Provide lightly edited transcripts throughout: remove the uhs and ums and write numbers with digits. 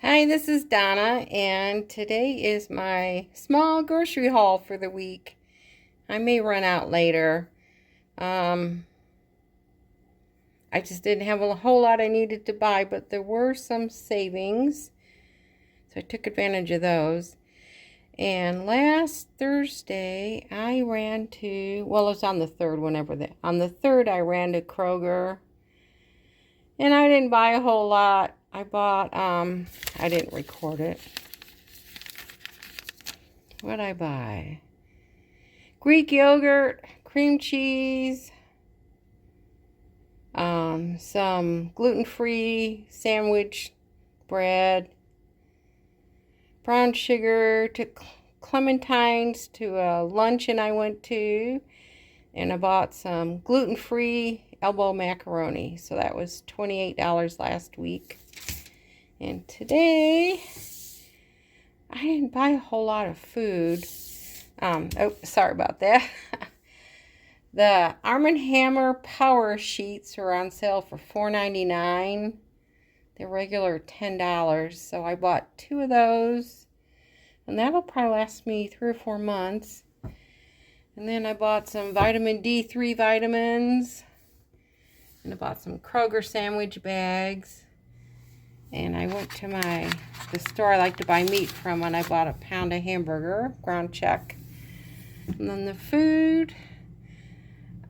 Hi, this is Donna, and today is my small grocery haul for the week. I may run out later. Um, I just didn't have a whole lot I needed to buy, but there were some savings, so I took advantage of those. And last Thursday, I ran to, well, it was on the 3rd, on the 3rd, I ran to Kroger, and I didn't buy a whole lot. I didn't record it. What'd I buy? Greek yogurt, cream cheese, some gluten-free sandwich bread, brown sugar, took clementines to a luncheon I went to, and I bought some gluten-free elbow macaroni. So that was $28 last week. And today, I didn't buy a whole lot of food. Oh, sorry about that. The Arm & Hammer Power Sheets are on sale for $4.99. They're regular $10, so I bought 2 of those, and that'll probably last me 3 or 4 months. And then I bought some vitamin D3 vitamins, and I bought some Kroger sandwich bags. And I went to the store I like to buy meat from, and I bought a pound of hamburger, ground chuck. And then the food,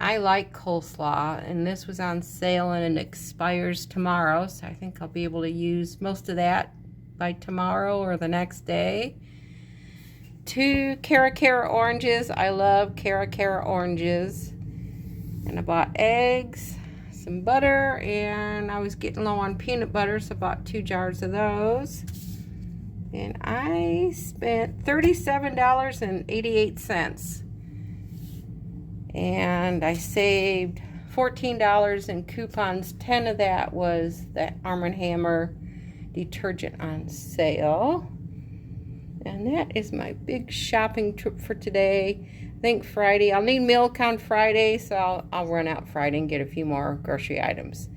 I like coleslaw, and this was on sale and it expires tomorrow, so I think I'll be able to use most of that by tomorrow or the next day. 2 Cara oranges. I love Cara oranges. And I bought eggs, some butter, and I was getting low on peanut butter, so I bought 2 jars of those. And I spent $37.88. And I saved $14 in coupons. 10 of that was the Arm & Hammer detergent on sale. And that is my big shopping trip for today. I think Friday, I'll need milk on Friday, so I'll run out Friday and get a few more grocery items.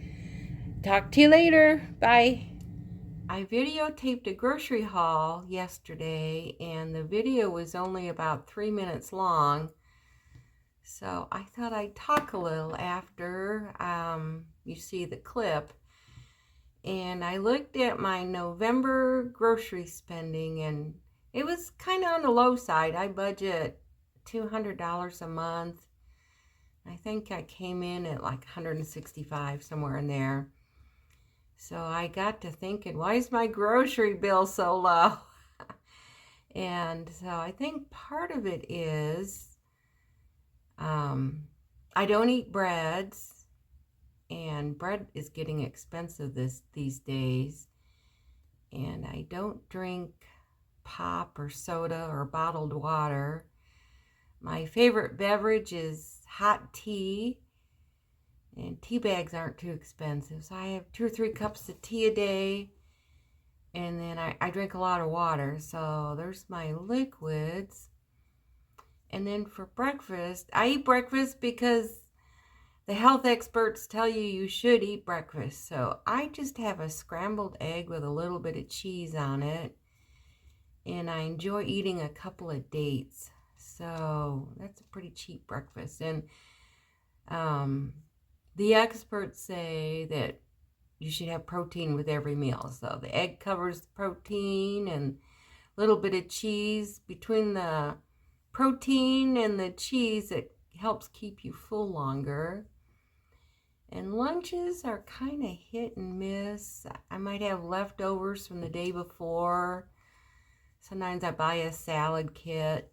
Talk to you later. Bye. I videotaped a grocery haul yesterday, and the video was only about 3 minutes long. So I thought I'd talk a little after you see the clip. And I looked at my November grocery spending, and it was kind of on the low side. I budget $200 a month. I think I came in at like $165, somewhere in there. So I got to thinking, why is my grocery bill so low? And so I think part of it is I don't eat breads, and bread is getting expensive these days. And I don't drink pop or soda or bottled water. My favorite beverage is hot tea, and tea bags aren't too expensive. So I have 2 or 3 cups of tea a day, and then I drink a lot of water. So there's my liquids. And then for breakfast, I eat breakfast because the health experts tell you should eat breakfast. So I just have a scrambled egg with a little bit of cheese on it. And I enjoy eating a couple of dates. So that's a pretty cheap breakfast. And the experts say that you should have protein with every meal. So the egg covers the protein, and a little bit of cheese. Between the protein and the cheese, it helps keep you full longer. And lunches are kind of hit and miss. I might have leftovers from the day before. Sometimes I buy a salad kit.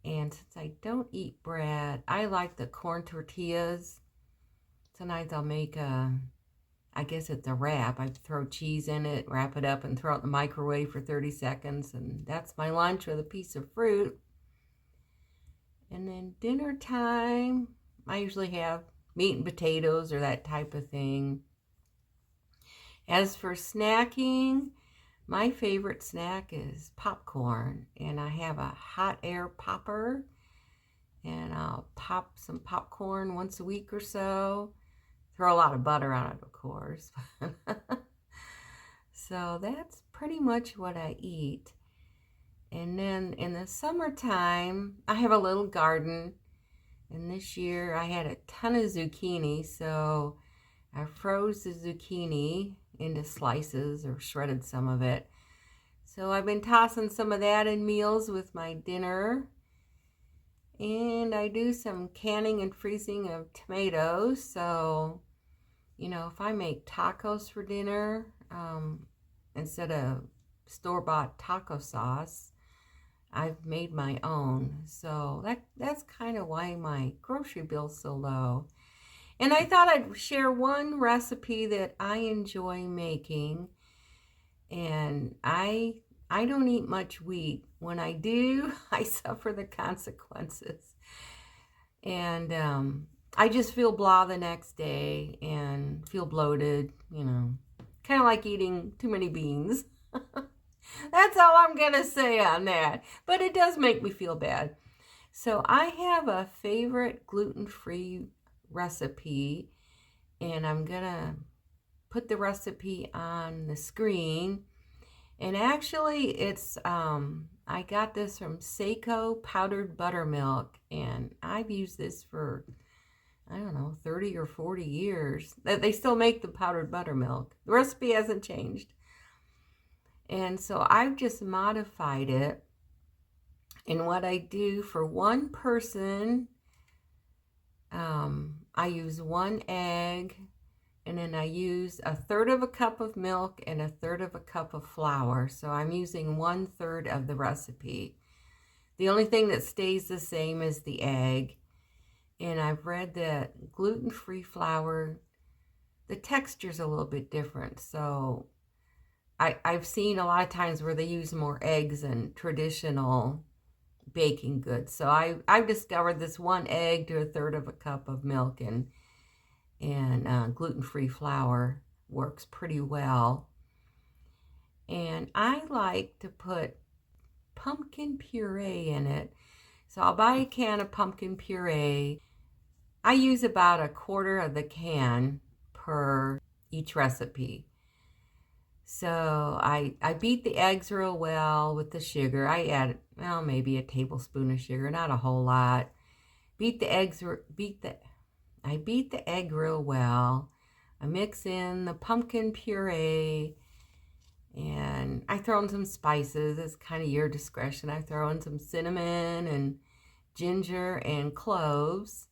And since I don't eat bread, I like the corn tortillas. Sometimes I'll make I guess it's a wrap. I throw cheese in it, wrap it up, and throw it in the microwave for 30 seconds. And that's my lunch with a piece of fruit. And then dinner time, I usually have meat and potatoes or that type of thing. As for snacking, my favorite snack is popcorn. And I have a hot air popper, and I'll pop some popcorn once a week or so. Throw a lot of butter on it, of course. So that's pretty much what I eat. And then in the summertime, I have a little garden. And this year I had a ton of zucchini, so I froze the zucchini into slices or shredded some of it. So I've been tossing some of that in meals with my dinner. And I do some canning and freezing of tomatoes. So, if I make tacos for dinner, instead of store-bought taco sauce, I've made my own. So that's kind of why my grocery bill's so low. And I thought I'd share one recipe that I enjoy making. And I don't eat much wheat. When I do, I suffer the consequences. And I just feel blah the next day and feel bloated, kind of like eating too many beans. That's all I'm going to say on that. But it does make me feel bad. So I have a favorite gluten-free recipe, and I'm going to put the recipe on the screen. And actually, it's I got this from Seiko powdered buttermilk, and I've used this for, I don't know, 30 or 40 years. They still make the powdered buttermilk. The recipe hasn't changed. And so I've just modified it. And what I do for one person, I use 1 egg, and then I use 1/3 of a cup of milk and 1/3 of a cup of flour. So I'm using 1/3 of the recipe. The only thing that stays the same is the egg. And I've read that gluten-free flour, the texture's a little bit different. So I've seen a lot of times where they use more eggs than traditional baking goods. So I've discovered this 1 egg to 1/3 of a cup of milk and gluten-free flour works pretty well. And I like to put pumpkin puree in it. So I'll buy a can of pumpkin puree. I use about 1/4 of the can per each recipe. So I beat the eggs real well with the sugar. I add, well, maybe a tablespoon of sugar, not a whole lot. I beat the egg real well. I mix in the pumpkin puree, and I throw in some spices. It's kind of your discretion. I throw in some cinnamon and ginger and cloves.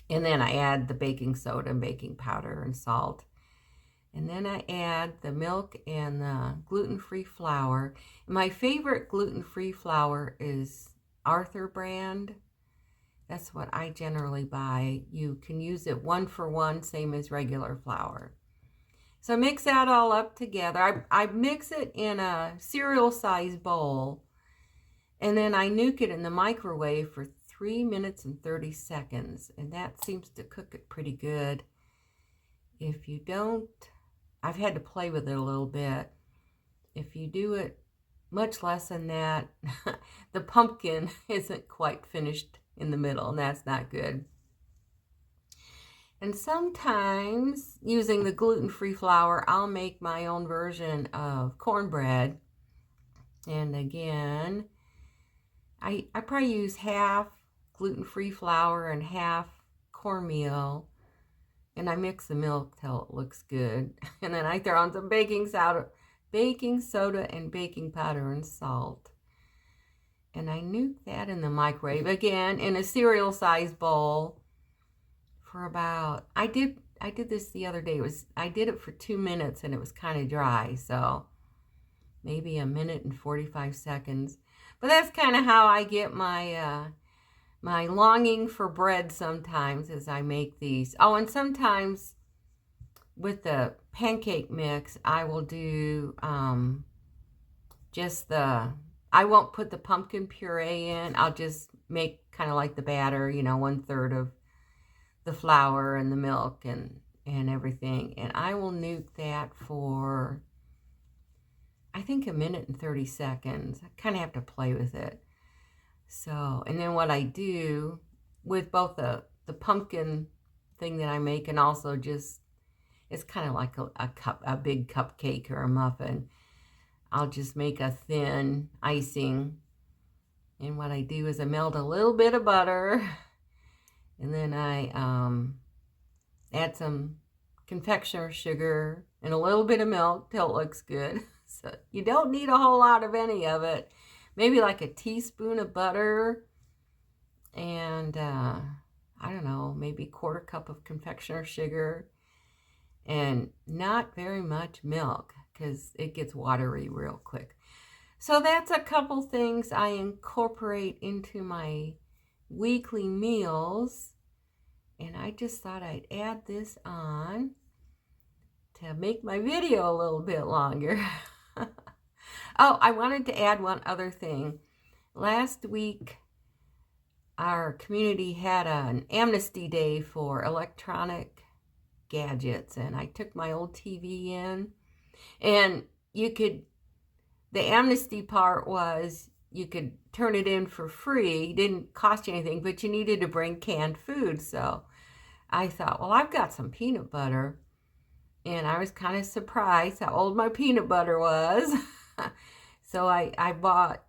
And then I add the baking soda and baking powder and salt. And then I add the milk and the gluten-free flour. My favorite gluten-free flour is Arthur brand. That's what I generally buy. You can use it 1 for 1, same as regular flour. So mix that all up together. I mix it in a cereal-sized bowl, and then I nuke it in the microwave for 3 minutes and 30 seconds, and that seems to cook it pretty good. If you don't, I've had to play with it a little bit. If you do it much less than that, the pumpkin isn't quite finished in the middle, and that's not good. And sometimes, using the gluten-free flour, I'll make my own version of cornbread. And again, I probably use half gluten-free flour and half cornmeal. And I mix the milk till it looks good. And then I throw on some baking soda and baking powder and salt. And I nuke that in the microwave, again, in a cereal-sized bowl for about, I did this the other day. I did it for 2 minutes, and it was kind of dry, so maybe 1 minute and 45 seconds. But that's kind of how I get my my longing for bread sometimes as I make these. Oh, and sometimes with the pancake mix, I will do I won't put the pumpkin puree in. I'll just make kind of like the batter, 1/3 of the flour and the milk and everything. And I will nuke that for, I think, 1 minute and 30 seconds. I kind of have to play with it. So, and then what I do with both the pumpkin thing that I make and also just It's kind of like a big cupcake or a muffin. I'll just make a thin icing. And what I do is I melt a little bit of butter, and then I add some confectioner sugar and a little bit of milk till it looks good. So you don't need a whole lot of any of it. Maybe like a teaspoon of butter and I don't know, maybe a quarter cup of confectioner sugar and not very much milk because it gets watery real quick. So that's a couple things I incorporate into my weekly meals. And I just thought I'd add this on to make my video a little bit longer. Oh, I wanted to add one other thing. Last week, our community had an amnesty day for electronic gadgets, and I took my old TV in, and the amnesty part was you could turn it in for free. It didn't cost you anything, but you needed to bring canned food. So I thought, well, I've got some peanut butter. And I was kind of surprised how old my peanut butter was. So I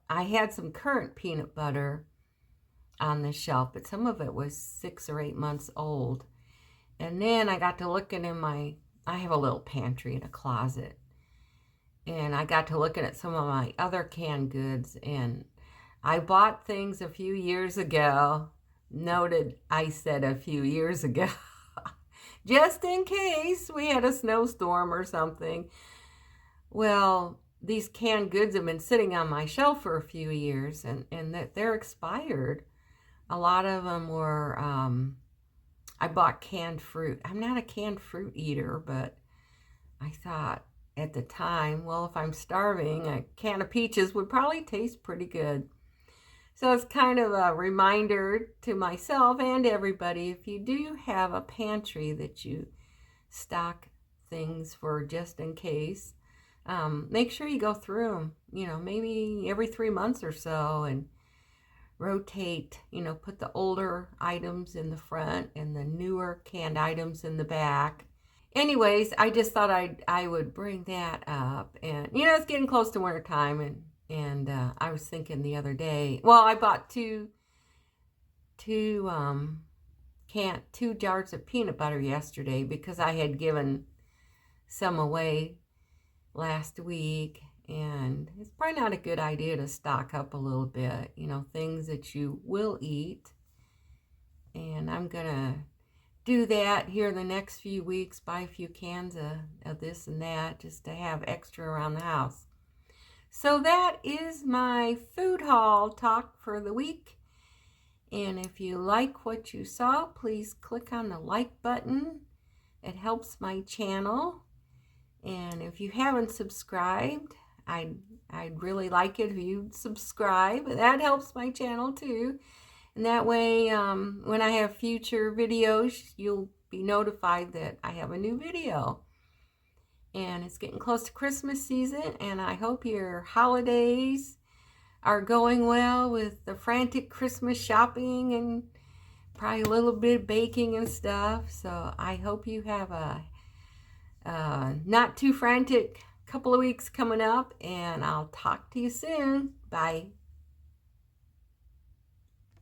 had some current peanut butter on the shelf, but some of it was 6 or 8 months old. And then I got to looking I have a little pantry in a closet. And I got to looking at some of my other canned goods, and I bought things a few years ago. Noted I said a few years ago. Just in case we had a snowstorm or something. Well, these canned goods have been sitting on my shelf for a few years, and they're expired. A lot of them were, I bought canned fruit. I'm not a canned fruit eater, but I thought at the time, well, if I'm starving, a can of peaches would probably taste pretty good. So it's kind of a reminder to myself and everybody, if you do have a pantry that you stock things for just in case, make sure you go through them, maybe every 3 months or so, and rotate, put the older items in the front and the newer canned items in the back. Anyways, I just thought I would bring that up. And, it's getting close to winter time, and I was thinking the other day, well, I bought two jars of peanut butter yesterday because I had given some away last week, and it's probably not a good idea to stock up a little bit, things that you will eat. And I'm gonna do that here in the next few weeks, buy a few cans of this and that just to have extra around the house. So that is my food haul talk for the week. And if you like what you saw, please click on the like button. It helps my channel. And if you haven't subscribed, I'd really like it if you'd subscribe. That helps my channel too. And that way, when I have future videos, you'll be notified that I have a new video. And it's getting close to Christmas season, and I hope your holidays are going well with the frantic Christmas shopping and probably a little bit of baking and stuff. So I hope you have a not too frantic couple of weeks coming up, and I'll talk to you soon. Bye.